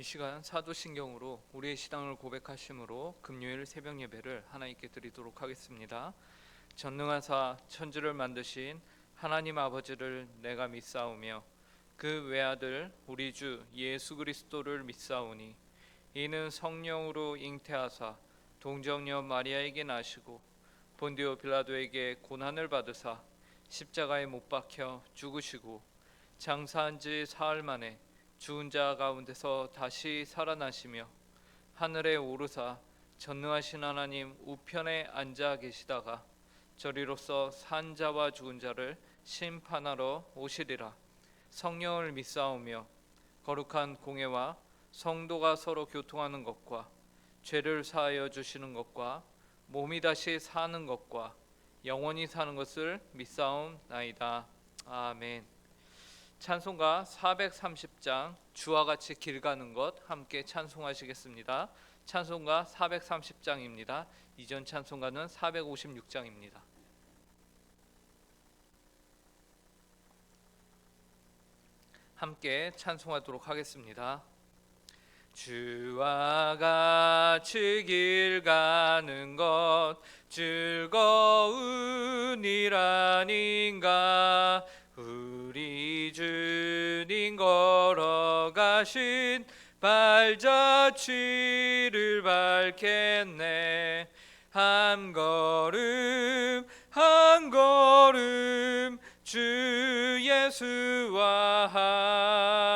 이 시간 사도신경으로 우리의 신앙을 고백하심으로 금요일 새벽 예배를 하나님께 드리도록 하겠습니다. 전능하사 천지를 만드신 하나님 아버지를 내가 믿사오며 그 외아들 우리 주 예수 그리스도를 믿사오니 이는 성령으로 잉태하사 동정녀 마리아에게 나시고 본디오 빌라도에게 고난을 받으사 십자가에 못 박혀 죽으시고 장사한 지 사흘 만에 죽은 자 가운데서 다시 살아나시며 하늘에 오르사 전능하신 하나님 우편에 앉아 계시다가 저리로서 산 자와 죽은 자를 심판하러 오시리라. 성령을 믿사오며 거룩한 공회와 성도가 서로 교통하는 것과 죄를 사하여 주시는 것과 몸이 다시 사는 것과 영원히 사는 것을 믿사옵나이다. 아멘. 찬송가 430장 주와 같이 길 가는 것 함께 찬송하시겠습니다. 찬송가 430장입니다. 이전 찬송가는 456장입니다. 함께 찬송하도록 하겠습니다. 주와 같이 길 가는 것 즐거운 일 아닌가. 우리 주님 걸어가신 발자취를 밟겠네. 한 걸음 한 걸음 주 예수와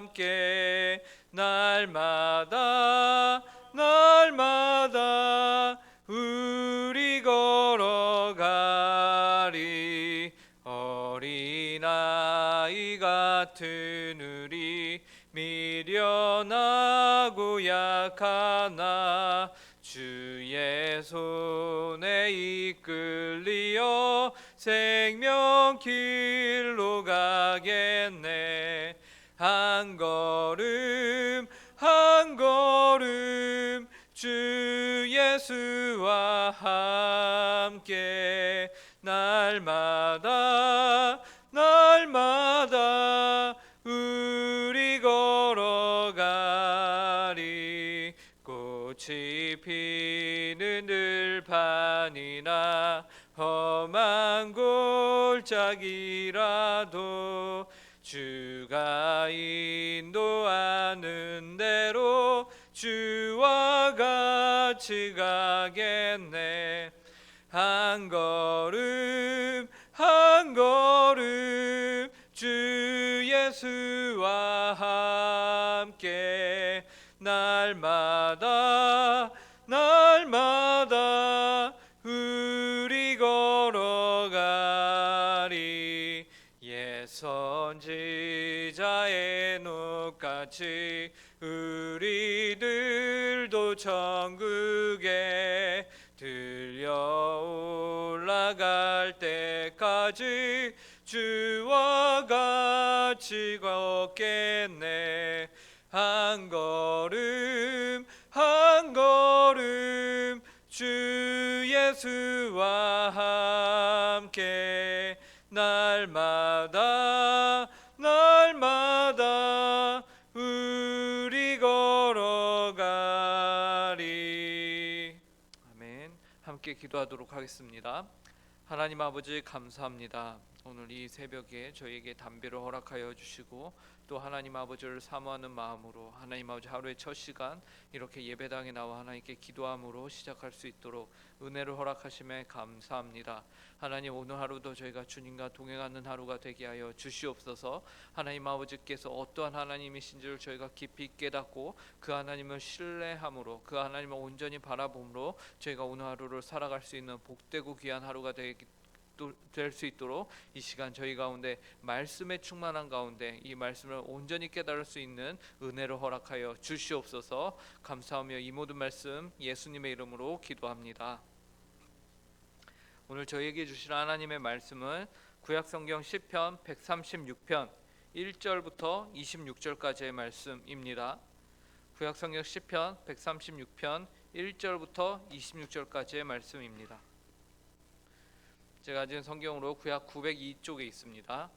함께 날마다 날마다 우리 걸어가리. 어린아이 같은 우리 미련하고 약하나 주의 손에 이끌리어 생명길로 가겠네. 한 걸음 한 걸음 주 예수와 함께 날마다 날마다 우리 걸어가리. 꽃이 피는 들판이나 험한 골짜기라도 주가 인도하는 대로 주와 같이 가겠네. 한 걸음 한 걸음 주 예수와 함께 날마다 날마다 우리 걸어가리. 옛 선지자의 녹같이 우리들도 천국에 들려 올라갈 때까지 주와 같이 걷겠네. 한 걸음 한 걸음 주 예수와 함께 날마다 날마다 우리 걸어가리. 아멘. 함께 기도하도록 하겠습니다. 하나님 아버지 감사합니다. 오늘 이 새벽에 저희에게 담배를 허락하여 주시고 또 하나님 아버지를 사모하는 마음으로 하나님 아버지 하루의 첫 시간 이렇게 예배당에 나와 하나님께 기도함으로 시작할 수 있도록 은혜를 허락하심에 감사합니다. 하나님 오늘 하루도 저희가 주님과 동행하는 하루가 되게 하여 주시옵소서. 하나님 아버지께서 어떠한 하나님이신지를 저희가 깊이 깨닫고 그 하나님을 신뢰함으로 그 하나님을 온전히 바라봄으로 저희가 오늘 하루를 살아갈 수 있는 복되고 귀한 하루가 될 수 있도록 이 시간 저희 가운데 말씀에 충만한 가운데 이 말씀을 온전히 깨달을 수 있는 은혜를 허락하여 주시옵소서. 감사하며 이 모든 말씀 예수님의 이름으로 기도합니다. 오늘 저희에게 주실 하나님의 말씀은 구약성경 시편 136편 1절부터 26절까지의 말씀입니다. 구약성경 시편 136편 1절부터 26절까지의 말씀입니다. 제가 가진 성경으로 구약 902쪽에 있습니다.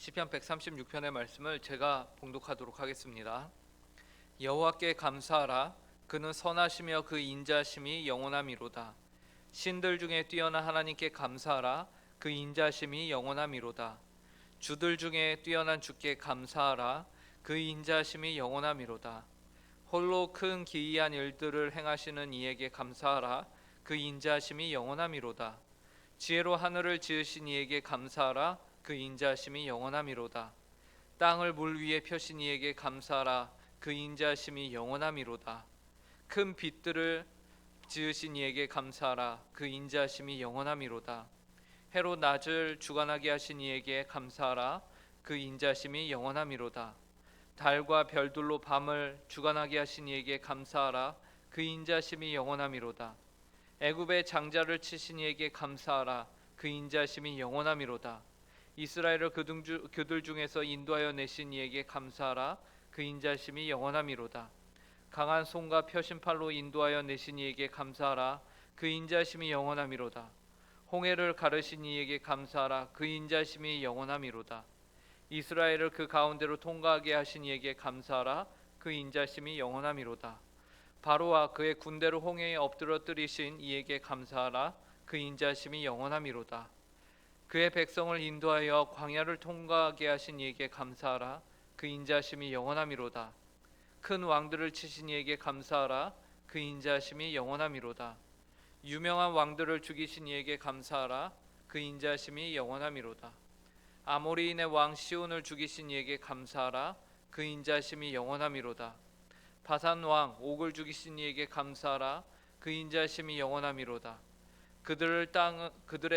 시편 136편의 말씀을 제가 봉독하도록 하겠습니다. 여호와께 감사하라. 그는 선하시며 그 인자심이 영원함이로다. 신들 중에 뛰어난 하나님께 감사하라. 그 인자심이 영원함이로다. 주들 중에 뛰어난 주께 감사하라. 그 인자심이 영원함이로다. 홀로 큰 기이한 일들을 행하시는 이에게 감사하라. 그 인자심이 영원함이로다. 지혜로 하늘을 지으신 이에게 감사하라. 그 인자심이 영원함이로다. 땅을 물 위에 펴신 이에게 감사하라. 그 인자심이 영원함이로다. 큰 빛들을 지으신 이에게 감사하라. 그 인자심이 영원함이로다. 해로 낮을 주관하게 하신 이에게 감사하라. 그 인자심이 영원함이로다. 달과 별들로 밤을 주관하게 하신 이에게 감사하라. 그 인자심이 영원함이로다. 애굽의 장자를 치신 이에게 감사하라. 그 인자심이 영원함이로다. 이스라엘을 그들 중에서 인도하여 내신 이에게 감사하라. 그 인자심이 영원함이로다. 강한 손과 펴신 팔로 인도하여 내신 이에게 감사하라. 그 인자심이 영원함이로다. 홍해를 가르신 이에게 감사하라. 그 인자심이 영원함이로다. 이스라엘을 그 가운데로 통과하게 하신 이에게 감사하라. 그 인자심이 영원함이로다. 바로와 그의 군대를 홍해에 엎드러뜨리신 이에게 감사하라. 그 인자심이 영원함이로다. 그의 백성을 인도하여 광야를 통과하게 하신 이에게 감사하라. 그 인자심이 영원함이로다. 큰 왕들을 치신 이에게 감사하라. 그 인자심이 영원함이로다. 유명한 왕들을 죽이신 이에게 감사하라. 그 인자심이 영원함이로다. 아모리인의 왕 시온을 죽이신 이에게 감사하라. 그 인자심이 영원함이로다. 바산 왕 옥을 죽이신 이에게 감사하라. 그 인자심이 영원함이로다. 그들의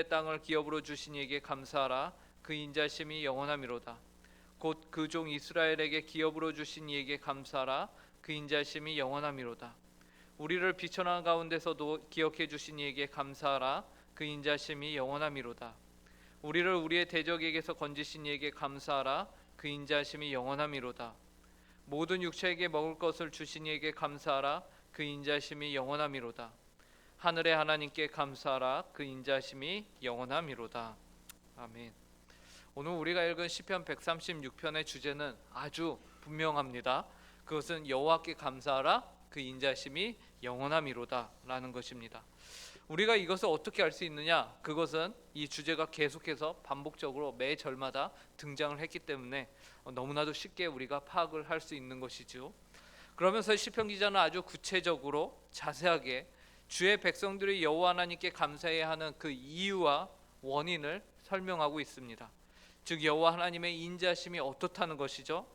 땅을 기업으로 주신 이에게 감사하라. 그 인자심이 영원함이로다. 곧 그 종 이스라엘에게 기업으로 주신 이에게 감사하라. 그 인자심이 영원함이로다. 우리를 비천한 가운데서도 기억해 주신 이에게 감사하라. 그 인자심이 영원함이로다. 우리를 우리의 대적에게서 건지신 이에게 감사하라. 그 인자심이 영원함이로다. 모든 육체에게 먹을 것을 주신 이에게 감사하라. 그 인자심이 영원함이로다. 하늘의 하나님께 감사하라. 그 인자심이 영원함이로다. 아멘. 오늘 우리가 읽은 시편 136편의 주제는 아주 분명합니다. 그것은 여호와께 감사하라. 그 인자심이 영원함이로다 라는 것입니다. 우리가 이것을 어떻게 알 수 있느냐? 그것은 이 주제가 계속해서 반복적으로 매 절마다 등장을 했기 때문에 너무나도 쉽게 우리가 파악을 할 수 있는 것이죠. 그러면서 시편 기자는 아주 구체적으로 자세하게 주의 백성들이 여호와 하나님께 감사해야 하는 그 이유와 원인을 설명하고 있습니다. 즉 여호와 하나님의 인자심이 어떻다는 것이죠.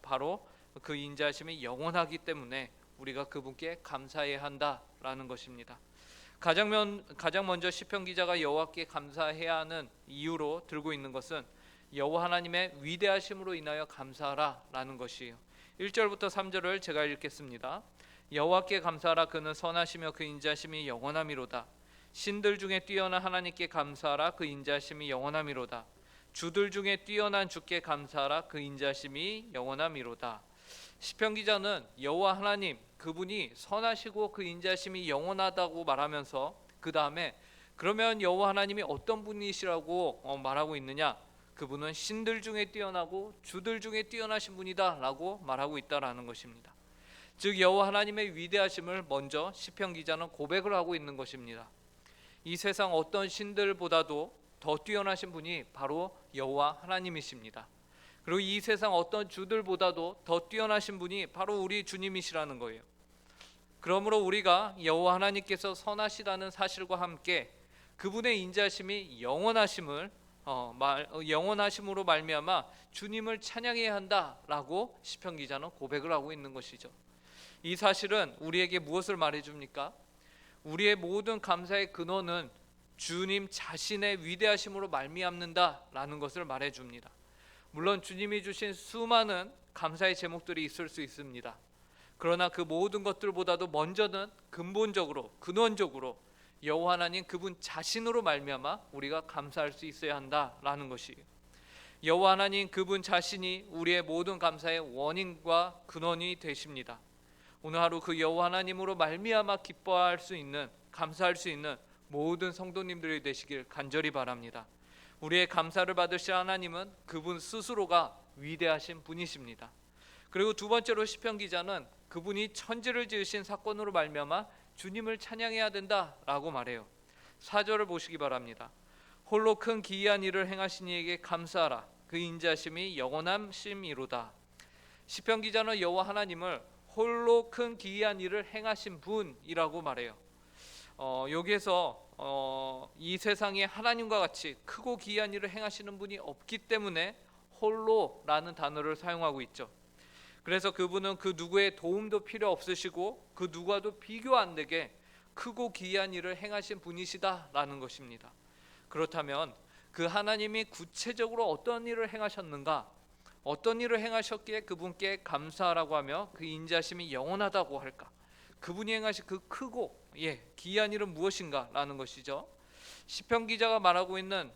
바로 그 인자심이 영원하기 때문에 우리가 그분께 감사해야 한다라는 것입니다. 가장 먼저 시편 기자가 여호와께 감사해야 하는 이유로 들고 있는 것은 여호와 하나님의 위대하심으로 인하여 감사하라라는 것이에요. 1절부터 3절을 제가 읽겠습니다. 여호와께 감사하라. 그는 선하시며 그 인자심이 영원함이로다. 신들 중에 뛰어난 하나님께 감사하라. 그 인자심이 영원함이로다. 주들 중에 뛰어난 주께 감사하라. 그 인자심이 영원함이로다. 시편 기자는 여호와 하나님 그분이 선하시고 그 인자심이 영원하다고 말하면서 그 다음에 그러면 여호와 하나님이 어떤 분이시라고 말하고 있느냐? 그분은 신들 중에 뛰어나고 주들 중에 뛰어나신 분이다 라고 말하고 있다라는 것입니다. 즉 여호와 하나님의 위대하심을 먼저 시편 기자는 고백을 하고 있는 것입니다. 이 세상 어떤 신들보다도 더 뛰어나신 분이 바로 여호와 하나님이십니다. 그리고 이 세상 어떤 주들보다도 더 뛰어나신 분이 바로 우리 주님이시라는 거예요. 그러므로 우리가 여호와 하나님께서 선하시다는 사실과 함께 그분의 인자심이 영원하심으로 말미암아 주님을 찬양해야 한다라고 시편 기자는 고백을 하고 있는 것이죠. 이 사실은 우리에게 무엇을 말해줍니까? 우리의 모든 감사의 근원은 주님 자신의 위대하심으로 말미암는다라는 것을 말해줍니다. 물론 주님이 주신 수많은 감사의 제목들이 있을 수 있습니다. 그러나 그 모든 것들보다도 먼저는 근본적으로 근원적으로 여호와 하나님 그분 자신으로 말미암아 우리가 감사할 수 있어야 한다라는 것이에요. 여호와 하나님 그분 자신이 우리의 모든 감사의 원인과 근원이 되십니다. 오늘 하루 그 여호와 하나님으로 말미암아 기뻐할 수 있는 감사할 수 있는 모든 성도님들이 되시길 간절히 바랍니다. 우리의 감사를 받으실 하나님은 그분 스스로가 위대하신 분이십니다. 그리고 두 번째로 시편 기자는 그분이 천지를 지으신 사건으로 말미암아 주님을 찬양해야 된다라고 말해요. 4절을 보시기 바랍니다. 홀로 큰 기이한 일을 행하신 이에게 감사하라. 그 인자심이 영원함심이로다. 시편 기자는 여호와 하나님을 홀로 큰 기이한 일을 행하신 분이라고 말해요. 여기에서 이 세상에 하나님과 같이 크고 기이한 일을 행하시는 분이 없기 때문에 홀로라는 단어를 사용하고 있죠. 그래서 그분은 그 누구의 도움도 필요 없으시고 그 누구와도 비교 안 되게 크고 기이한 일을 행하신 분이시다라는 것입니다. 그렇다면 그 하나님이 구체적으로 어떤 일을 행하셨는가, 어떤 일을 행하셨기에 그분께 감사하라고 하며 그 인자심이 영원하다고 할까? 그분이 행하신 그 크고 기이한 일은 무엇인가 라는 것이죠. 시편 기자가 말하고 있는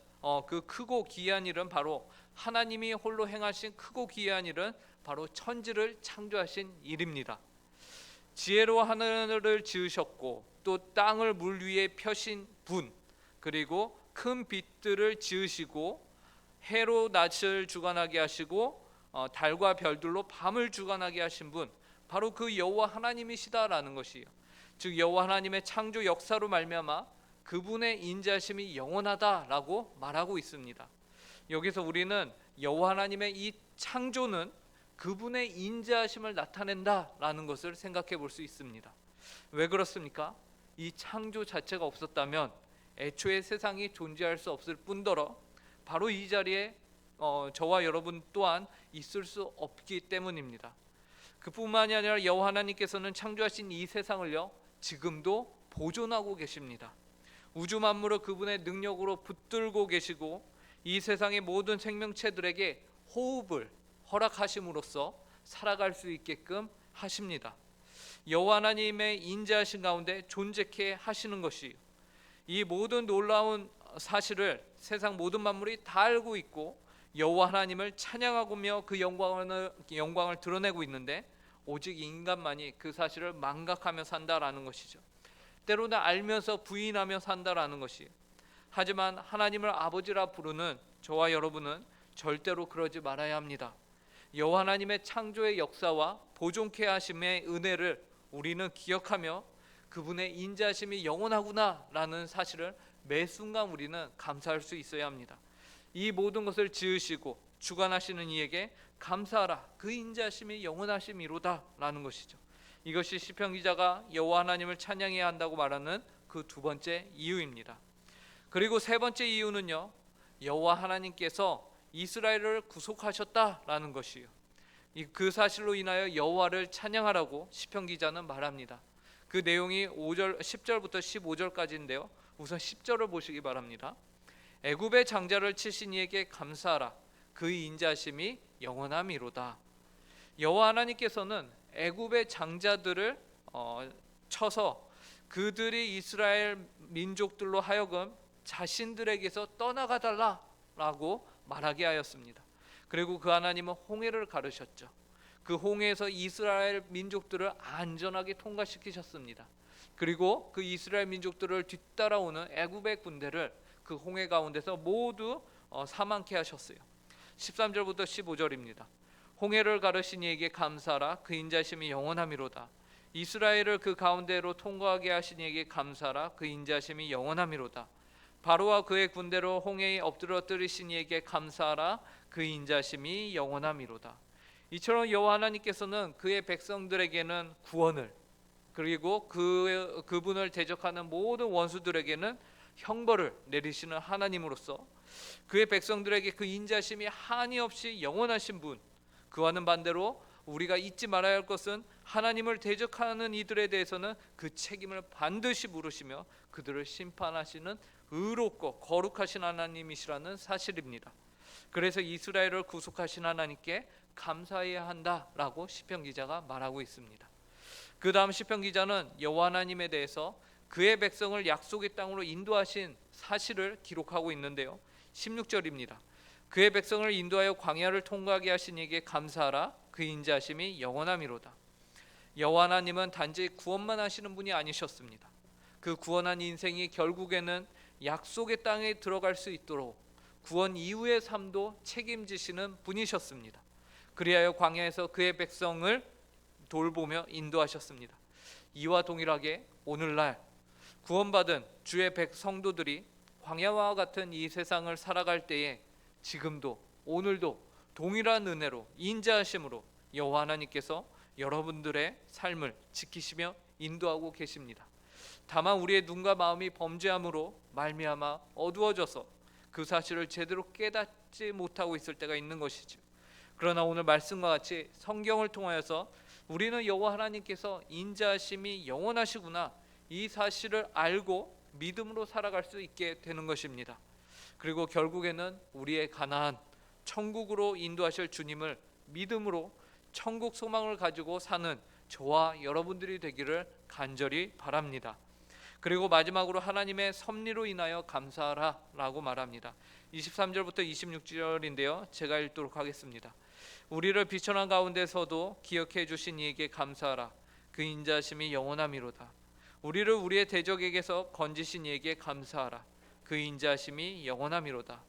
그 크고 기이한 일은 바로 하나님이 홀로 행하신 크고 기이한 일은 바로 천지를 창조하신 일입니다. 지혜로 하늘을 지으셨고 또 땅을 물 위에 펴신 분, 그리고 큰 빛들을 지으시고 해로 낮을 주관하게 하시고 달과 별들로 밤을 주관하게 하신 분, 바로 그 여호와 하나님이시다라는 것이에요. 즉 여호와 하나님의 창조 역사로 말미암아 그분의 인자심이 영원하다라고 말하고 있습니다. 여기서 우리는 여호와 하나님의 이 창조는 그분의 인자심을 나타낸다라는 것을 생각해 볼 수 있습니다. 왜 그렇습니까? 이 창조 자체가 없었다면 애초에 세상이 존재할 수 없을 뿐더러 바로 이 자리에 저와 여러분 또한 있을 수 없기 때문입니다. 그뿐만이 아니라 여호와 하나님께서는 창조하신 이 세상을요 지금도 보존하고 계십니다. 우주 만물을 그분의 능력으로 붙들고 계시고 이 세상의 모든 생명체들에게 호흡을 허락하심으로써 살아갈 수 있게끔 하십니다. 여호와 하나님의 인자하신 가운데 존재케 하시는 것이 이 모든 놀라운 사실을 세상 모든 만물이 다 알고 있고 여호와 하나님을 찬양하고며 그 영광을 드러내고 있는데 오직 인간만이 그 사실을 망각하며 산다라는 것이죠. 때로는 알면서 부인하며 산다라는 것이. 하지만 하나님을 아버지라 부르는 저와 여러분은 절대로 그러지 말아야 합니다. 여호와 하나님의 창조의 역사와 보존케 하심의 은혜를 우리는 기억하며 그분의 인자심이 영원하구나라는 사실을 매 순간 우리는 감사할 수 있어야 합니다. 이 모든 것을 지으시고 주관하시는 이에게 감사하라. 그 인자심이 영원하심이로다라는 것이죠. 이것이 시편 기자가 여호와 하나님을 찬양해야 한다고 말하는 그 두 번째 이유입니다. 그리고 세 번째 이유는요, 여호와 하나님께서 이스라엘을 구속하셨다라는 것이에요. 그 사실로 인하여 여호와를 찬양하라고 시편 기자는 말합니다. 그 내용이 10절부터 15절까지인데요. 우선 10절을 보시기 바랍니다. 애굽의 장자를 치신 이에게 감사하라. 그의 인자심이 영원함이로다. 여호와 하나님께서는 애굽의 장자들을 쳐서 그들이 이스라엘 민족들로 하여금 자신들에게서 떠나가 달라라고 말하게 하였습니다. 그리고 그 하나님은 홍해를 가르셨죠. 그 홍해에서 이스라엘 민족들을 안전하게 통과시키셨습니다. 그리고 그 이스라엘 민족들을 뒤따라오는 애굽의 군대를 그 홍해 가운데서 모두 사망케 하셨어요. 13절부터 15절입니다. 홍해를 가르신 이에게 감사하라. 그 인자심이 영원함이로다. 이스라엘을 그 가운데로 통과하게 하신 이에게 감사하라. 그 인자심이 영원함이로다. 바로와 그의 군대로 홍해에 엎드러뜨리신 이에게 감사하라. 그 인자심이 영원함이로다. 이처럼 여호와 하나님께서는 그의 백성들에게는 구원을, 그리고 그분을 대적하는 모든 원수들에게는 형벌을 내리시는 하나님으로서 그의 백성들에게 그 인자심이 한이 없이 영원하신 분, 그와는 반대로 우리가 잊지 말아야 할 것은 하나님을 대적하는 이들에 대해서는 그 책임을 반드시 물으시며 그들을 심판하시는 의롭고 거룩하신 하나님이시라는 사실입니다. 그래서 이스라엘을 구속하신 하나님께 감사해야 한다라고 시편 기자가 말하고 있습니다. 그 다음 시편 기자는 여호와 하나님에 대해서 그의 백성을 약속의 땅으로 인도하신 사실을 기록하고 있는데요. 16절입니다. 그의 백성을 인도하여 광야를 통과하게 하신 이에게 감사하라. 그 인자심이 영원함이로다. 여호와 하나님은 단지 구원만 하시는 분이 아니셨습니다. 그 구원한 인생이 결국에는 약속의 땅에 들어갈 수 있도록 구원 이후의 삶도 책임지시는 분이셨습니다. 그리하여 광야에서 그의 백성을 돌보며 인도하셨습니다. 이와 동일하게 오늘날 구원받은 주의 백성도들이 광야와 같은 이 세상을 살아갈 때에 지금도 오늘도 동일한 은혜로 인자하심으로 여호와 하나님께서 여러분들의 삶을 지키시며 인도하고 계십니다. 다만 우리의 눈과 마음이 범죄함으로 말미암아 어두워져서 그 사실을 제대로 깨닫지 못하고 있을 때가 있는 것이죠. 그러나 오늘 말씀과 같이 성경을 통하여서 우리는 여호와 하나님께서 인자하심이 영원하시구나, 이 사실을 알고 믿음으로 살아갈 수 있게 되는 것입니다. 그리고 결국에는 우리의 가나안 천국으로 인도하실 주님을 믿음으로 천국 소망을 가지고 사는 저와 여러분들이 되기를 간절히 바랍니다. 그리고 마지막으로 하나님의 섭리로 인하여 감사하라 라고 말합니다. 23절부터 26절인데요, 제가 읽도록 하겠습니다. 우리를 비천한 가운데서도 기억해 주신 이에게 감사하라. 그 인자하심이 영원함이로다. 우리를 우리의 대적에게서 건지신 이에게 감사하라. 그 인자하심이 영원함이로다.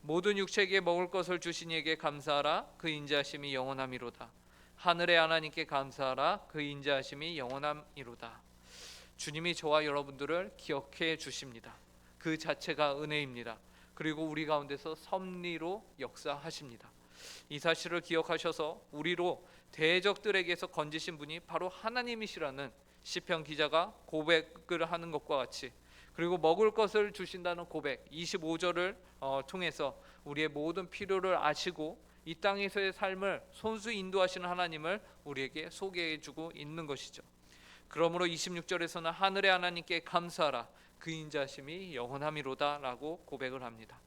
모든 육체에게 먹을 것을 주신 이에게 감사하라. 그 인자하심이 영원함이로다. 하늘의 하나님께 감사하라. 그 인자하심이 영원함이로다. 주님이 저와 여러분들을 기억해 주십니다. 그 자체가 은혜입니다. 그리고 우리 가운데서 섭리로 역사하십니다. 이 사실을 기억하셔서 우리로 대적들에게서 건지신 분이 바로 하나님이시라는 시편 기자가 고백을 하는 것과 같이, 그리고 먹을 것을 주신다는 고백 25절을 통해서 우리의 모든 필요를 아시고 이 땅에서의 삶을 손수 인도하시는 하나님을 우리에게 소개해 주고 있는 것이죠. 그러므로 26절에서는 하늘의 하나님께 감사하라. 그 인자심이 영원함이로다 라고 고백을 합니다.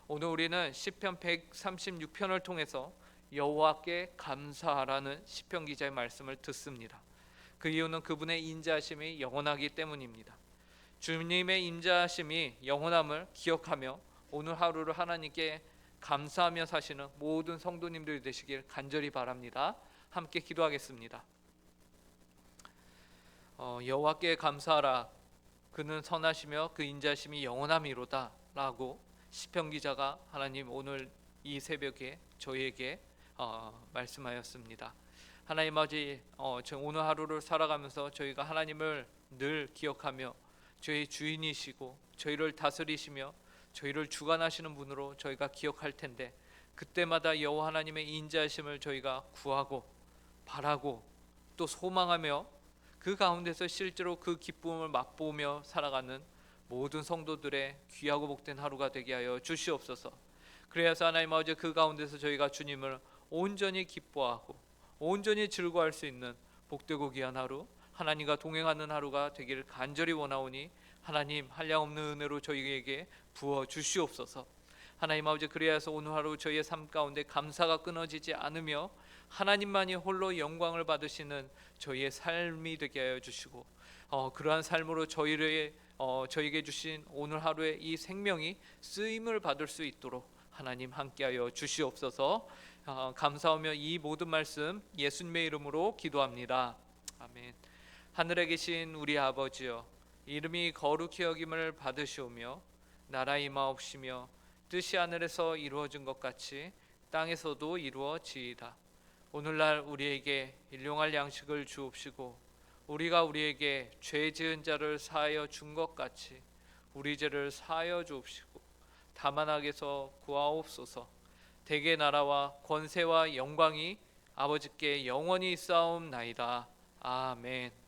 오늘 우리는 시편 136편을 통해서 여호와께 감사하라는 시편 기자의 말씀을 듣습니다. 그 이유는 그분의 인자하심이 영원하기 때문입니다. 주님의 인자하심이 영원함을 기억하며 오늘 하루를 하나님께 감사하며 사시는 모든 성도님들이 되시길 간절히 바랍니다. 함께 기도하겠습니다. 여호와께 감사하라. 그는 선하시며 그 인자하심이 영원함이로다 라고 시편 기자가 하나님 오늘 이 새벽에 저희에게 말씀하였습니다. 하나님 아버지, 오늘 하루를 살아가면서 저희가 하나님을 늘 기억하며 저희 주인이시고 저희를 다스리시며 저희를 주관하시는 분으로 저희가 기억할 텐데, 그때마다 여호와 하나님의 인자하심을 저희가 구하고 바라고 또 소망하며 그 가운데서 실제로 그 기쁨을 맛보며 살아가는 모든 성도들의 귀하고 복된 하루가 되게 하여 주시옵소서. 그래서 하나님 아버지, 그 가운데서 저희가 주님을 온전히 기뻐하고 온전히 즐거워할 수 있는 복되고 귀한 하루, 하나님과 동행하는 하루가 되기를 간절히 원하오니 하나님 한량없는 은혜로 저희에게 부어 주시옵소서. 하나님 아버지, 그래서 오늘 하루 저희의 삶 가운데 감사가 끊어지지 않으며 하나님만이 홀로 영광을 받으시는 저희의 삶이 되게 하여 주시고, 그러한 삶으로 저희에게 주신 오늘 하루의 이 생명이 쓰임을 받을 수 있도록 하나님 함께하여 주시옵소서. 감사하며 이 모든 말씀 예수님의 이름으로 기도합니다. 아멘. 하늘에 계신 우리 아버지여, 이름이 거룩히 여김을 받으시오며 나라 임하옵시며 뜻이 하늘에서 이루어진 것 같이 땅에서도 이루어지이다. 오늘날 우리에게 일용할 양식을 주옵시고 우리가 우리에게 죄 지은 자를 사하여 준 것 같이 우리 죄를 사하여 주옵시고 다만 악에서 구하옵소서. 대개 나라와 권세와 영광이 아버지께 영원히 있사옵나이다. 아멘.